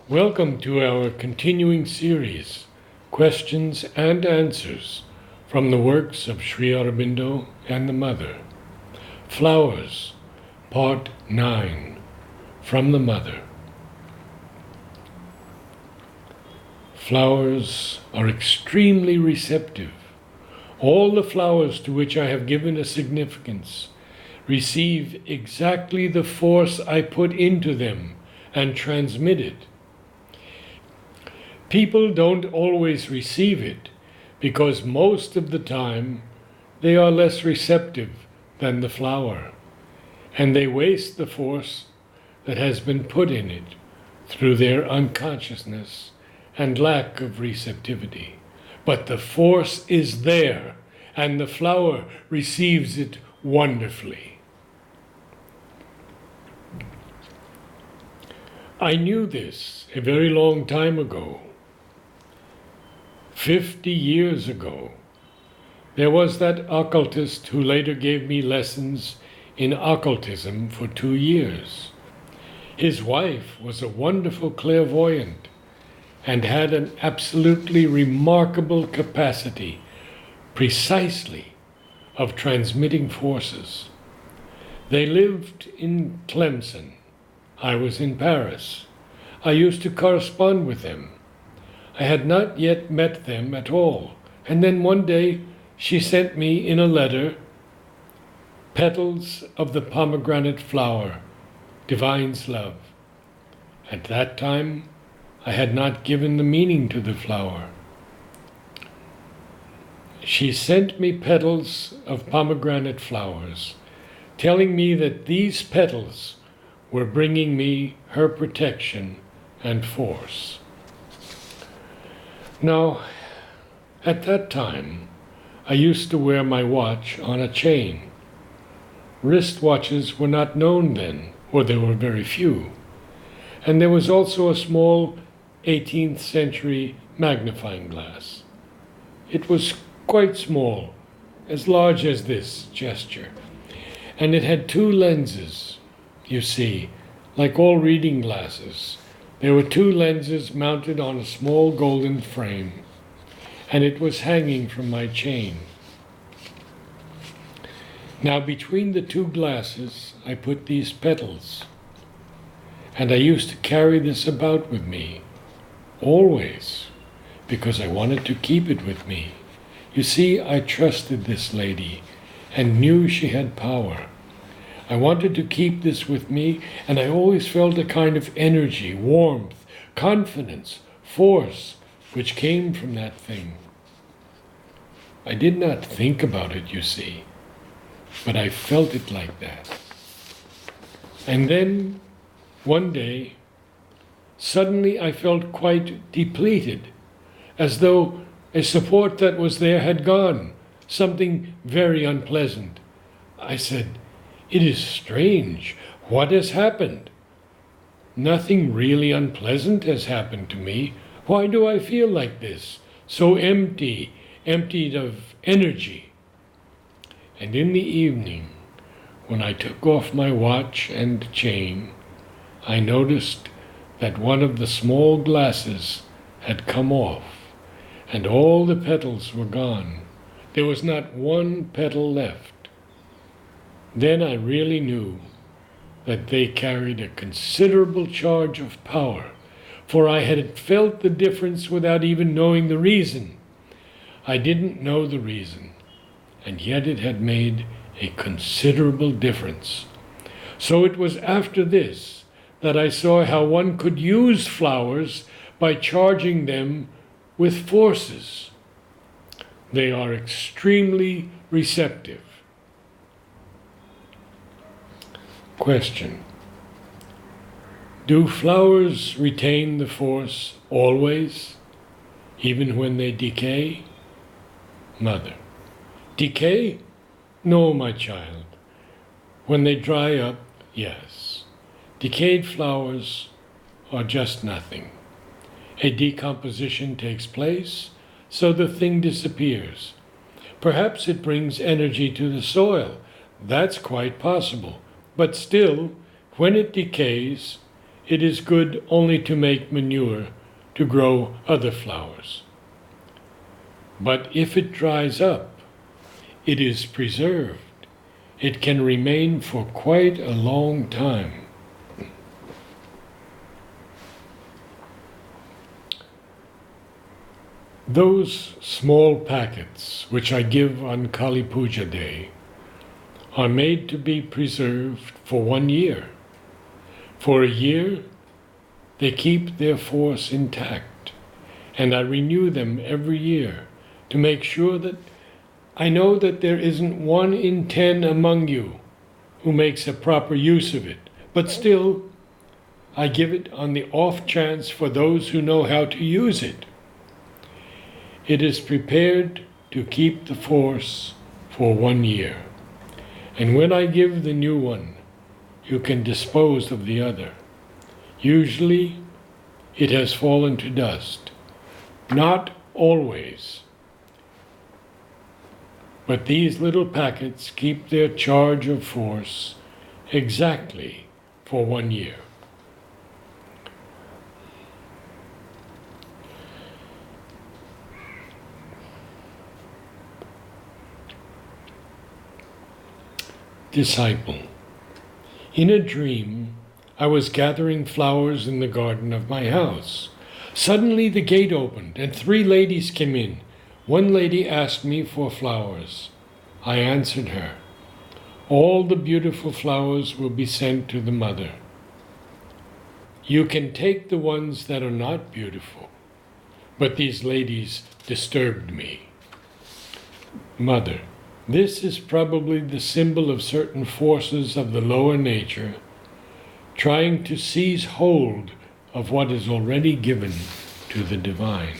Welcome to our continuing series, Questions and Answers from the works of Sri Aurobindo and the Mother. Flowers, Part 9, from the Mother. Flowers are extremely receptive. All the flowers to which I have given a significance receive exactly the force I put into them and transmit it. People don't always receive it because most of the time they are less receptive than the flower, and they waste the force that has been put in it through their unconsciousness and lack of receptivity. But the force is there, and the flower receives it wonderfully. I knew this a very long time ago. 50 years ago, there was that occultist who later gave me lessons in occultism for 2 years. His wife was a wonderful clairvoyant and had an absolutely remarkable capacity precisely of transmitting forces. They lived in Tlemcen. I was in Paris. I used to correspond with them. I had not yet met them at all, and then one day she sent me in a letter petals of the pomegranate flower, Divine's love. At that time, I had not given the meaning to the flower. She sent me petals of pomegranate flowers, telling me that these petals were bringing me her protection and force. Now, at that time, I used to wear my watch on a chain. Wristwatches were not known then, or there were very few. And there was also a small 18th century magnifying glass. It was quite small, as large as this gesture. And it had 2 lenses, you see, like all reading glasses. There were 2 lenses mounted on a small golden frame, and it was hanging from my chain. Now between the 2 glasses I put these petals, and I used to carry this about with me, always, because I wanted to keep it with me. You see, I trusted this lady and knew she had power. I wanted to keep this with me, and I always felt a kind of energy, warmth, confidence, force, which came from that thing. I did not think about it, you see, but I felt it like that. And then, one day, suddenly I felt quite depleted, as though a support that was there had gone, something very unpleasant. I said, "It is strange. What has happened?" "Nothing really unpleasant has happened to me. Why do I feel like this? So emptied of energy." And in the evening, when I took off my watch and chain, I noticed that one of the small glasses had come off, and all the petals were gone. There was not one petal left. Then I really knew that they carried a considerable charge of power, for I had felt the difference without even knowing the reason. I didn't know the reason, and yet it had made a considerable difference. So it was after this that I saw how one could use flowers by charging them with forces. They are extremely receptive. Question: do flowers retain the force always, even when they decay? Mother: decay? No, my child. When they dry up, yes. Decayed flowers are just nothing. A decomposition takes place, so the thing disappears. Perhaps it brings energy to the soil. That's quite possible. But still, when it decays, it is good only to make manure to grow other flowers. But if it dries up, it is preserved. It can remain for quite a long time. Those small packets which I give on Kali Puja Day are made to be preserved for 1 year. For a year, they keep their force intact, and I renew them every year to make sure that I know that there isn't 1 in 10 among you who makes a proper use of it, but still, I give it on the off chance for those who know how to use it. It is prepared to keep the force for 1 year. And when I give the new one, you can dispose of the other. Usually, it has fallen to dust. Not always. But these little packets keep their charge of force exactly for 1 year. Disciple. In a dream, I was gathering flowers in the garden of my house. Suddenly the gate opened and 3 ladies came in. One lady asked me for flowers. I answered her, "All the beautiful flowers will be sent to the mother. You can take the ones that are not beautiful." But these ladies disturbed me. Mother, this is probably the symbol of certain forces of the lower nature trying to seize hold of what is already given to the divine.